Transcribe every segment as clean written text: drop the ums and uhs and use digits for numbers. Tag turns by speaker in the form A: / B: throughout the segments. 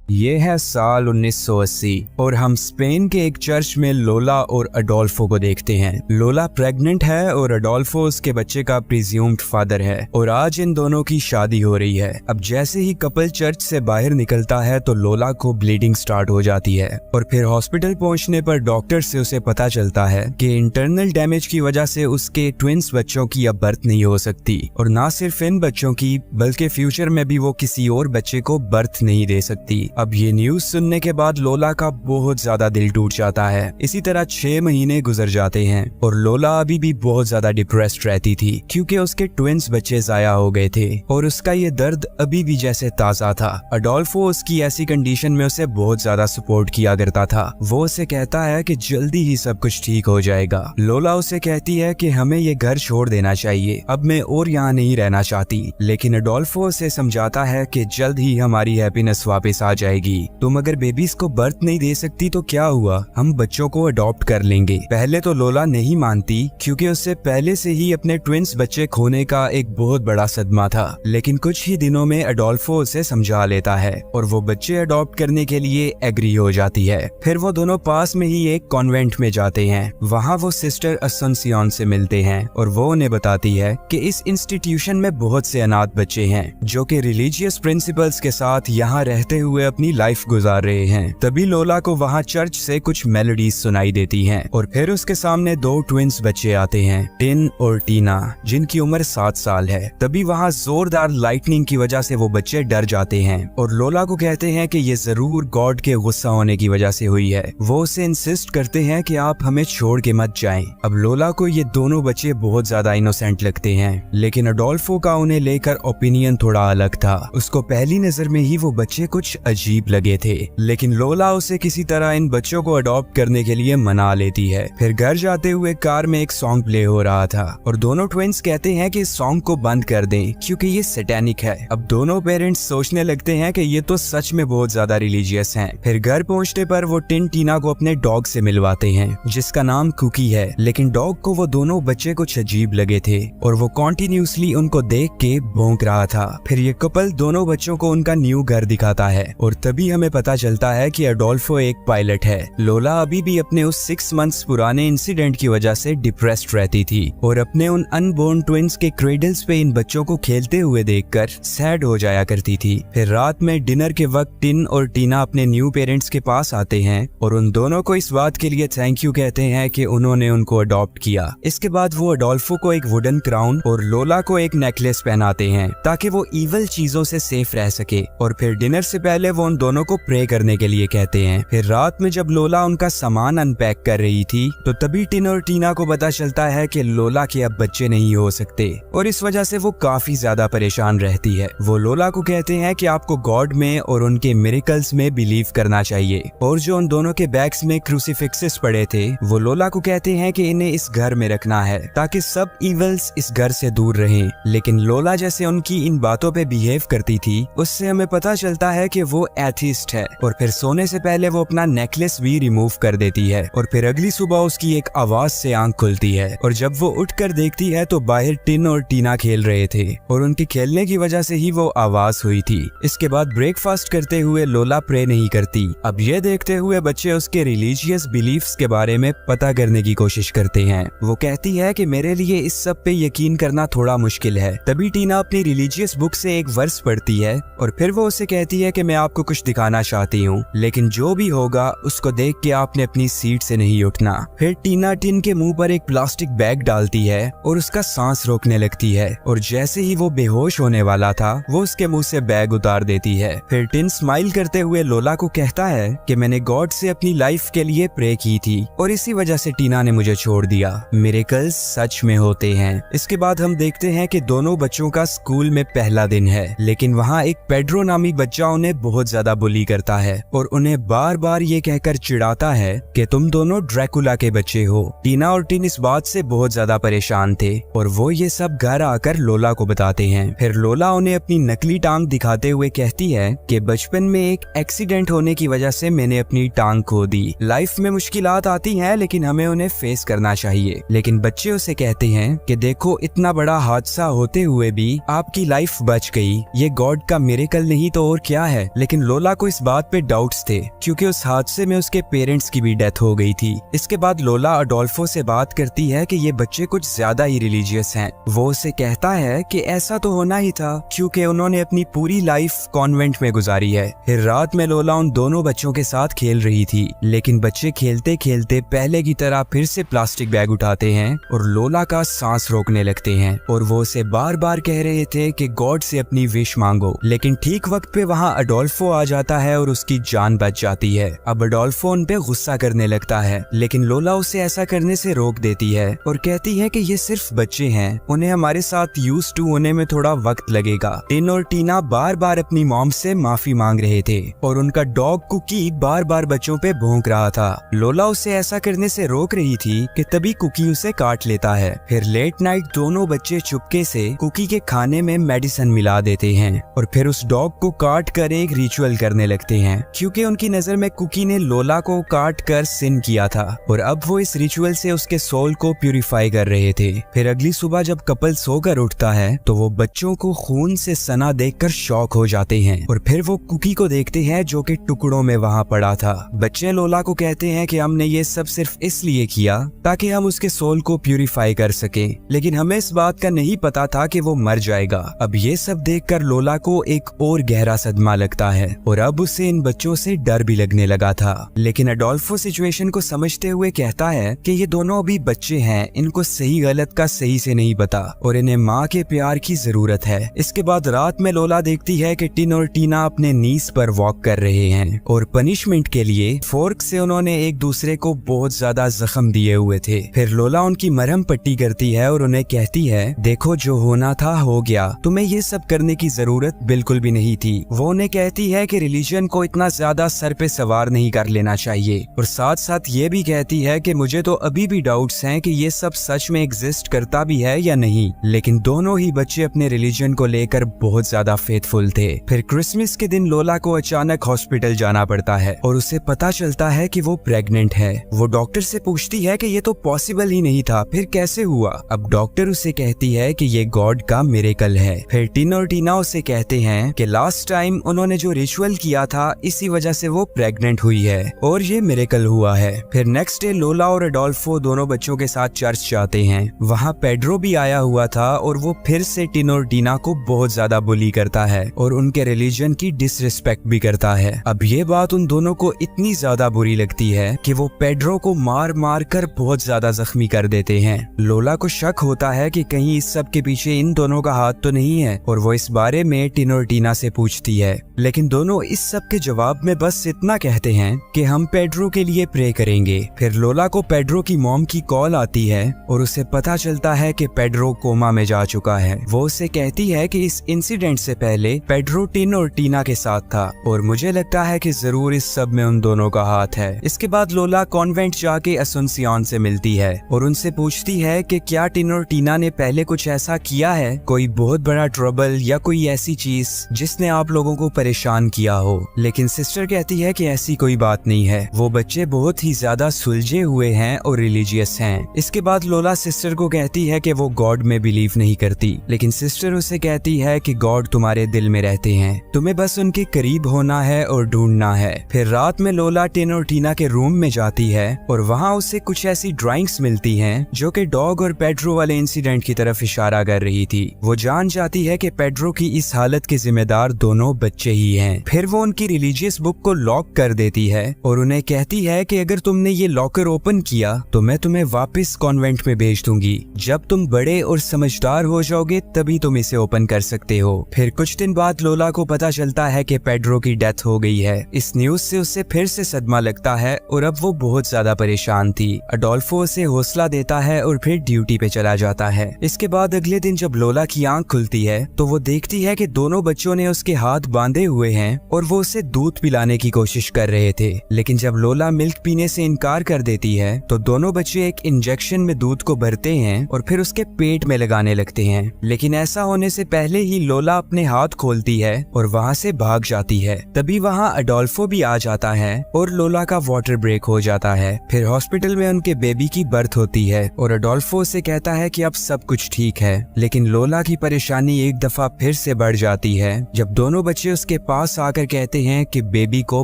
A: ये है साल 1980 और हम स्पेन के एक चर्च में लोला और अडोल्फो को देखते हैं। लोला प्रेग्नेंट है और अडोल्फो उसके बच्चे का प्रिज्यूम्ड फादर है और आज इन दोनों की शादी हो रही है। अब जैसे ही कपल चर्च से बाहर निकलता है तो लोला को ब्लीडिंग स्टार्ट हो जाती है और फिर हॉस्पिटल पहुंचने पर डॉक्टर से उसे पता चलता है कि इंटरनल डैमेज की वजह से उसके ट्विंस बच्चों की अब बर्थ नहीं हो सकती और ना सिर्फ इन बच्चों की बल्कि फ्यूचर में भी वो किसी और बच्चे को बर्थ नहीं दे सकती। अब ये न्यूज सुनने के बाद लोला का बहुत ज्यादा दिल टूट जाता है। इसी तरह 6 महीने गुजर जाते हैं और लोला अभी भी बहुत ज्यादा डिप्रेस्ड रहती थी क्योंकि उसके ट्विंस बच्चे जाया हो गए थे और उसका ये दर्द अभी भी जैसे ताजा था। अडोल्फो उसकी ऐसी कंडीशन में उसे बहुत ज्यादा सपोर्ट किया करता था। वो उसे कहता है कि जल्दी ही सब कुछ ठीक हो जाएगा। लोला उसे कहती है कि हमें ये घर छोड़ देना चाहिए, अब मैं और यहाँ नहीं रहना चाहती, लेकिन अडोल्फो उसे समझाता है कि जल्द ही हमारी हैप्पीनेस वापस आ जाएगी। तुम अगर बेबीज को बर्थ नहीं दे सकती तो क्या हुआ, हम बच्चों को अडॉप्ट कर लेंगे। पहले तो लोला नहीं मानती क्योंकि उससे पहले से ही अपने ट्विंस बच्चे खोने का एक बहुत बड़ा सदमा था, लेकिन कुछ ही दिनों में अडोल्फो उसे समझा लेता है और वो बच्चे अडॉप्ट करने के लिए एग्री हो जाती है। फिर वो दोनों पास में ही एक कॉन्वेंट में जाते हैं। वहाँ वो सिस्टर असुनसियोन से मिलते हैं और वो उन्हें बताती है कि इस इंस्टीट्यूशन में बहुत से अनाथ बच्चे हैं जो कि रिलीजियस प्रिंसिपल्स के साथ यहाँ रहते हुए अपनी लाइफ गुजार रहे हैं। तभी लोला को वहाँ चर्च से कुछ मेलोडीज सुनाई देती हैं और फिर उसके सामने 2 ट्विंस बच्चे आते हैं, टिन और टीना, जिनकी उम्र 7 साल है। तभी वहाँ जोरदार लाइटनिंग की वजह से वो बच्चे डर जाते हैं और लोला को कहते हैं कि ये जरूर गॉड के गुस्सा होने की वजह से हुई है। वो उसे इंसिस्ट करते हैं कि आप हमें छोड़ के मत जाएं। अब लोला को ये दोनों बच्चे बहुत ज्यादा इनोसेंट लगते हैं, लेकिन अडोल्फो का उन्हें लेकर ओपिनियन थोड़ा अलग था। उसको पहली नजर में ही वो बच्चे कुछ अजीब लगे थे, लेकिन लोला उसे किसी तरह इन बच्चों को अडॉप्ट करने के लिए मना लेती है। फिर घर जाते हुए कार में एक सॉन्ग प्ले हो रहा था और दोनों ट्विंस कहते हैं कि इस सॉन्ग को बंद कर दें क्योंकि ये सैटेनिक है। अब दोनों पेरेंट्स सोचने लगते हैं कि ये तो सच में बहुत ज्यादा रिलीजियस हैं। फिर घर पहुंचने पर वो टिन टीना को अपने डॉग से मिलवाते हैं जिसका नाम कुकी है, लेकिन डॉग को वो दोनों बच्चे कुछ अजीब लगे थे और वो कॉन्टिन्यूसली उनको देख के भौंक रहा था। फिर ये कपल दोनों बच्चों को उनका न्यू घर दिखाता है और तभी हमें पता चलता है कि अडोल्फो एक पायलट है। लोला अभी भी अपने उस 6 मंथ्स पुराने इंसिडेंट की वजह से डिप्रेस्ड रहती थी और अपने उन अनबोर्न ट्विंस के क्रेडल्स पे इन बच्चों को खेलते हुए देखकर सैड हो जाया करती थी। फिर रात में डिनर के वक्त टिन और टीना अपने न्यू पेरेंट्स के पास आते हैं और उन दोनों को इस बात के लिए थैंक यू कहते हैं कि उन्होंने उनको अडॉप्ट किया। इसके बाद वो अडोल्फो को एक वुडन क्राउन और लोला को एक नेकलेस पहनाते हैं ताकि वो इवल चीजों से सेफ रह सके और फिर डिनर से पहले वो उन दोनों को प्रे करने के लिए कहते हैं। फिर रात में जब लोला उनका सामान अनपैक कर रही थी तो तभी टिन और टीना को पता चलता है कि लोला के अब बच्चे नहीं हो सकते और इस वजह से वो काफी ज्यादा परेशान रहती है। वो लोला को कहते हैं कि आपको गॉड में और उनके मिरेकल्स में बिलीव करना चाहिए और जो उन दोनों के बैग्स में क्रूसीफिक्सेस पड़े थे वो लोला को कहते हैं कि इन्हें इस घर में रखना है ताकि सब इवल्स इस घर से दूर रहें। लेकिन लोला जैसे उनकी इन बातों पे बिहेव करती थी उससे हमें पता चलता है कि वो एथिस्ट है और फिर सोने से पहले वो अपना नेकलेस भी रिमूव कर देती है और फिर अगली सुबह उसकी एक आवाज से आंख खुलती है और जब वो उठकर देखती है तो बाहर टिन और टीना खेल रहे थे और उनके खेलने की वजह से ही वो आवाज हुई थी। इसके बाद ब्रेकफास्ट करते हुए लोला प्रे नहीं करती। अब ये देखते हुए बच्चे उसके रिलीजियस बिलीफ्स के बारे में पता करने की कोशिश करते हैं। वो कहती है कि मेरे लिए इस सब पे यकीन करना थोड़ा मुश्किल है। तभी टीना अपनी रिलीजियस बुक से एक वर्स पढ़ती है और फिर वो उसे कहती है कि मैं आपको कुछ दिखाना चाहती हूँ, लेकिन जो भी होगा उसको देख के आपने अपनी सीट से नहीं उठना। फिर टीना टिन के मुंह पर एक प्लास्टिक बैग डालती है और उसका सांस रोकने लगती है और जैसे ही वो बेहोश होने वाला था वो उसके मुंह से बैग उतार देती है। फिर टिन स्माइल करते हुए लोला को कहता है कि मैंने गॉड से अपनी लाइफ के लिए प्रे की थी और इसी वजह से टीना ने मुझे छोड़ दिया। मिरेकल्स सच में होते हैं। इसके बाद हम देखते हैं कि दोनों बच्चों का स्कूल में पहला दिन है, लेकिन वहाँ एक पेड्रो नामी बच्चा उन्हें बहुत ज्यादा बुली करता है और उन्हें बार बार ये कहकर चिढ़ाता है कि तुम दोनों ड्रैकुला के बच्चे हो। टीना और टिन इस बात से बहुत ज्यादा परेशान थे और वो ये सब घर आकर लोला को बताते हैं। फिर लोला उन्हें अपनी नकली टांग दिखाते हुए कहती है कि बचपन में एक एक्सीडेंट होने की वजह से मैंने अपनी टांग खो दी। लाइफ में मुश्किलात आती हैं लेकिन हमें उन्हें फेस करना चाहिए। लेकिन बच्चे उसे कहते हैं कि देखो इतना बड़ा हादसा होते हुए भी आपकी लाइफ बच गई, ये गॉड का मिरेकल नहीं तो और क्या है। लेकिन लेकिन लोला को इस बात पे डाउट्स थे क्योंकि उस हादसे में उसके पेरेंट्स की भी डेथ हो गई थी। इसके बाद लोला अडोल्फो से बात करती है कि ये बच्चे कुछ ज्यादा ही रिलीजियस हैं। वो उसे कहता है कि ऐसा तो होना ही था क्योंकि उन्होंने अपनी पूरी लाइफ कॉन्वेंट में गुजारी है। फिर रात में लोला उन दोनों बच्चों के साथ खेल रही थी, लेकिन बच्चे खेलते खेलते पहले की तरह फिर से प्लास्टिक बैग उठाते हैं और लोला का सांस रोकने लगते हैं और वो उसे बार बार कह रहे थे कि गॉड से अपनी विश मांगो। लेकिन ठीक वक्त पे वहाँ अडोल्फो आ जाता है और उसकी जान बच जाती है। अब अडोल्फो उन पे गुस्सा करने लगता है, लेकिन लोला उसे ऐसा करने से रोक देती है और कहती है कि ये सिर्फ बच्चे हैं, उन्हें हमारे साथ यूज्ड टू होने में थोड़ा वक्त लगेगा। टिन और टीना बार बार अपनी मॉम से माफी मांग रहे थे और उनका डॉग कुकी बार बार बच्चों पे भौंक रहा था। लोला उसे ऐसा करने से रोक रही थी कि तभी कुकी उसे काट लेता है। फिर लेट नाइट दोनों बच्चे चुपके से कुकी के खाने में मेडिसिन मिला देते हैं और फिर उस डॉग को काट कर एक रिचुअल करने लगते हैं क्योंकि उनकी नजर में कुकी ने लोला को काट कर सिन किया था और अब वो इस रिचुअल से उसके सोल को प्यूरिफाई कर रहे थे। फिर अगली सुबह जब कपल सोकर उठता है तो वो बच्चों को खून से सना देखकर शॉक हो जाते हैं और फिर वो कुकी को देखते हैं जो कि टुकड़ों में वहाँ पड़ा था। बच्चे लोला को कहते हैं कि हमने ये सब सिर्फ इसलिए किया ताकि हम उसके सोल को प्यूरिफाई कर सके, लेकिन हमें इस बात का नहीं पता था कि वो मर जाएगा। अब ये सब देखकर लोला को एक और गहरा सदमा लगता है और अब उसे इन बच्चों से डर भी लगने लगा था। लेकिन अडोल्फो सिचुएशन को समझते हुए कहता है कि ये दोनों अभी बच्चे हैं, इनको सही गलत का सही से नहीं पता और इन्हें माँ के प्यार की जरूरत है। इसके बाद रात में लोला देखती है कि टिन और टीना अपने नीज पर वॉक कर रहे हैं और पनिशमेंट के लिए फोर्क से उन्होंने एक दूसरे को बहुत ज्यादा जख्म दिए हुए थे। फिर लोला उनकी मरहम पट्टी करती है और उन्हें कहती है, देखो जो होना था हो गया, तुम्हें ये सब करने की जरूरत बिल्कुल भी नहीं थी। वो उन्हें कहती है कि रिलीजन को इतना ज्यादा सर पे सवार नहीं कर लेना चाहिए और साथ साथ ये भी कहती है कि मुझे तो अभी भी डाउट्स हैं कि ये सब सच में एग्जिस्ट करता भी है या नहीं। लेकिन दोनों ही बच्चे अपने रिलीजन को लेकर बहुत ज्यादा फेथफुल थे। फिर क्रिसमस के दिन लोला को अचानक हॉस्पिटल जाना पड़ता है और उसे पता चलता है कि वो प्रेग्नेंट है। वो डॉक्टर से पूछती है कि ये तो पॉसिबल ही नहीं था, फिर कैसे हुआ? अब डॉक्टर उसे कहती है कि ये गॉड का मिरेकल है। फिर टिन और टीना उसे कहते हैं कि लास्ट टाइम उन्होंने जो रिचुअल किया था इसी वजह से वो प्रेग्नेंट हुई है और ये मिरेकल हुआ है। फिर नेक्स्ट डे लोला और अडोल्फो दोनों बच्चों के साथ चर्च जाते हैं। वहाँ पेड्रो भी आया हुआ था और वो फिर से टिन और टीना को बहुत ज्यादा बुली करता है और उनके रिलीजन की डिसरिस्पेक्ट भी करता है। अब ये बात उन दोनों को इतनी ज्यादा बुरी लगती है कि वो पेड्रो को मार मार कर बहुत ज्यादा जख्मी कर देते हैं। लोला को शक होता है कि कहीं इस सब के पीछे इन दोनों का हाथ तो नहीं है और वो इस बारे में टिन और टीना से पूछती है, लेकिन दोनों इस सब के जवाब में बस इतना कहते हैं कि हम पेड्रो के लिए प्रे करेंगे। फिर लोला को पेड्रो की मॉम की कॉल आती है और उसे पता चलता है कि पेड्रो कोमा में जा चुका है। वो उसे कहती है कि इस इंसिडेंट से पहले पेड्रो टिन और टीना के साथ था और मुझे लगता है कि जरूर इस सब में उन दोनों का हाथ है। इसके बाद लोला कॉन्वेंट जाके असुनसियोन से मिलती है और उनसे पूछती है कि क्या टिन और टीना ने पहले कुछ ऐसा किया है, कोई बहुत बड़ा ट्रबल या कोई ऐसी चीज जिसने आप लोगों को परेशान किया हो। लेकिन सिस्टर कहती है कि ऐसी कोई बात नहीं है, वो बच्चे बहुत ही ज्यादा सुलझे हुए हैं और रिलीजियस हैं। इसके बाद लोला सिस्टर को कहती है कि वो गॉड में बिलीव नहीं करती, लेकिन सिस्टर उसे कहती है कि गॉड तुम्हारे दिल में रहते हैं, तुम्हें बस उनके करीब होना है और ढूंढना है। फिर रात में लोला टिन और टीना के रूम में जाती है और वहाँ उसे कुछ ऐसी ड्राइंग्स मिलती हैं जो कि डॉग और पेड्रो वाले इंसिडेंट की तरफ इशारा कर रही थी। वो जान जाती है कि पेड्रो की इस हालत के जिम्मेदार दोनों बच्चे ही हैं। फिर वो उनकी रिलीजियस बुक को लॉक कर देती है और उन्हें कहती है कि अगर तुमने ये लॉकर ओपन किया तो मैं तुम्हें वापस कॉन्वेंट में भेज दूंगी, जब तुम बड़े और समझदार हो जाओगे तभी तुम इसे ओपन कर सकते हो। फिर कुछ दिन बाद लोला को पता चलता है कि पेड्रो की डेथ हो गई है। इस न्यूज से उसे फिर से सदमा लगता है और अब वो बहुत ज्यादा परेशान थी। अडोल्फो उसे हौसला देता है और फिर ड्यूटी पे चला जाता है। इसके बाद अगले दिन जब लोला की आंख खुलती है तो वो देखती है कि दोनों बच्चों ने उसके हाथ बांधे हुए हैं और वो उसे दूध पिलाने की कोशिश कर रहे थे। लेकिन जब लोला मिल्क पीने से इनकार कर देती है तो दोनों बच्चे एक इंजेक्शन में दूध को भरते हैं और फिर उसके पेट में लगाने लगते हैं। लेकिन ऐसा होने से पहले ही लोला अपने हाथ खोलती है और वहाँ से भाग जाती है। तभी वहाँ अडोल्फो भी आ जाता है और लोला का वाटर ब्रेक हो जाता है। फिर हॉस्पिटल में उनके बेबी की बर्थ होती है और अडोल्फो से कहता है कि अब सब कुछ ठीक है। लेकिन लोला की परेशानी एक दफा फिर से बढ़ जाती है जब दोनों बच्चे उसके पास पास आकर कहते हैं कि बेबी को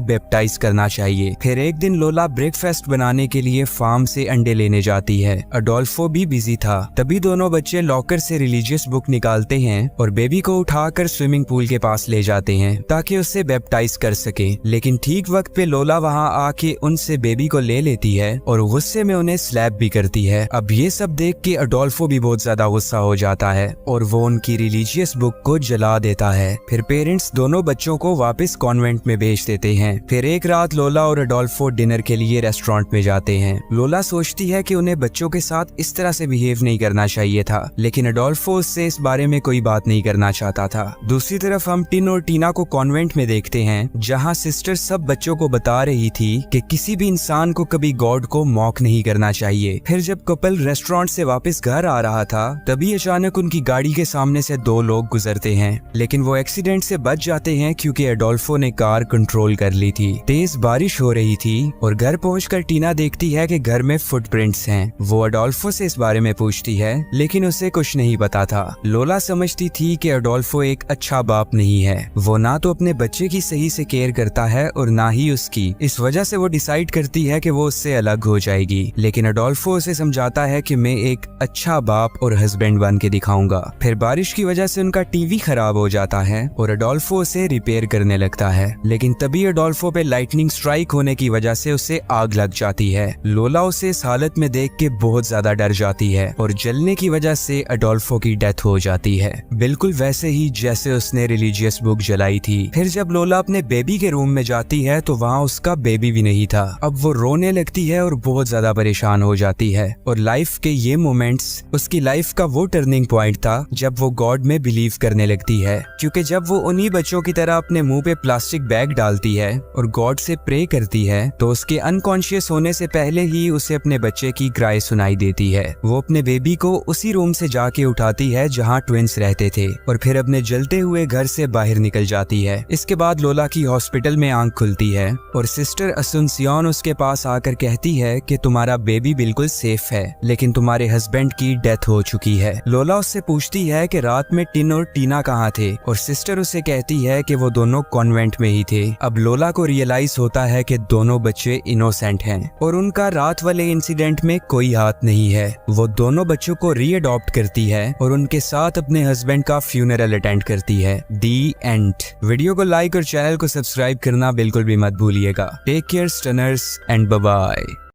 A: बैप्टाइज करना चाहिए। फिर एक दिन लोला ब्रेकफास्ट बनाने के लिए फार्म से अंडे लेने जाती है। अडोल्फो भी बिजी था। तभी दोनों बच्चे लॉकर से रिलीजियस बुक निकालते हैं और बेबी को उठाकर स्विमिंग पूल के पास ले जाते हैं ताकि उसे बैप्टाइज कर सके। लेकिन ठीक वक्त पे लोला वहाँ आके उनसे बेबी को ले लेती है और गुस्से में उन्हें स्लैप भी करती है। अब ये सब देख के अडोल्फो भी बहुत ज्यादा गुस्सा हो जाता है और वो उनकी रिलीजियस बुक को जला देता है। फिर पेरेंट्स दोनों बच्चों को वापस कॉन्वेंट में भेज देते हैं। फिर एक रात लोला और अडोल्फो डिनर के लिए रेस्टोरेंट में जाते हैं। लोला सोचती है कि उन्हें बच्चों के साथ इस तरह से बिहेव नहीं करना चाहिए था, लेकिन अडोल्फो उससे इस बारे में कोई बात नहीं करना चाहता था। दूसरी तरफ हम टिन और टीना को कॉन्वेंट में देखते हैं, जहाँ सिस्टर सब बच्चों को बता रही थी कि किसी भी इंसान को कभी गॉड को मॉक नहीं करना चाहिए। फिर जब कपल रेस्टोरेंट से वापस घर आ रहा था, तभी अचानक उनकी गाड़ी के सामने से दो लोग गुजरते हैं, लेकिन वो एक्सीडेंट से बच जाते हैं क्योंकि अडोल्फो ने कार कंट्रोल कर ली थी। तेज बारिश हो रही थी और घर पहुंचकर टीना देखती है कि घर में फुटप्रिंट्स हैं। वो अडोल्फो से इस बारे में पूछती है, लेकिन उसे कुछ नहीं पता था। लोला समझती थी कि अडोल्फो एक अच्छा बाप नहीं है। वो ना तो अपने बच्चे की सही से केयर करता है और ना ही उसकी। इस वजह से वो डिसाइड करती है कि वो उससे अलग हो जाएगी, लेकिन अडोल्फो उसे समझाता है कि मैं एक अच्छा बाप और हस्बैंड बन के दिखाऊंगा। फिर बारिश की वजह से उनका टीवी खराब हो जाता है और अडोल्फो उसे रिपेयर करने लगता है, लेकिन तभी अडोल्फो पे लाइटनिंग स्ट्राइक होने की वजह से उसे आग लग जाती है। लोला उसे इस हालत में देख के बहुत ज्यादा डर जाती है और जलने की वजह से अडोल्फो की डेथ हो जाती है, बिल्कुल वैसे ही जैसे उसने रिलीजियस बुक जलाई थी। फिर जब लोला अपने बेबी के रूम में जाती है तो वहाँ उसका बेबी भी नहीं था। अब वो रोने लगती है और बहुत ज्यादा परेशान हो जाती है और लाइफ के ये मोमेंट्स उसकी लाइफ का वो टर्निंग पॉइंट था जब वो गॉड में बिलीव करने लगती है, क्योंकि जब वो उन्हीं बच्चों की तरह अपने मुंह पे प्लास्टिक बैग डालती है और गॉड से प्रे करती है तो उसके अनकॉन्शियस होने से पहले ही उसे अपने बच्चे की क्राई सुनाई देती है। वो अपने बेबी को उसी रूम से जाके उठाती है जहाँ ट्विंस रहते थे और फिर अपने जलते हुए घर से बाहर निकल जाती है। इसके बाद लोला की हॉस्पिटल में आंख खुलती है और सिस्टर असुनसियोन उसके पास आकर कहती है कि तुम्हारा बेबी बिल्कुल सेफ है, लेकिन तुम्हारे हस्बैंड की डेथ हो चुकी है। लोला उससे पूछती है कि रात में टिन और टीना कहाँ थे और सिस्टर उसे कहती है कि वो दोनों कॉन्वेंट में ही थे। अब लोला को रियलाइज होता है कि दोनों बच्चे इनोसेंट हैं और उनका रात वाले इंसिडेंट में कोई हाथ नहीं है। वो दोनों बच्चों को रीअडॉप्ट करती है और उनके साथ अपने हस्बैंड का फ्यूनरल अटेंड करती है। The end. वीडियो को लाइक और चैनल को सब्सक्राइब करना बिल्कुल भी मत भूलिएगा। Take care stunners and bye bye.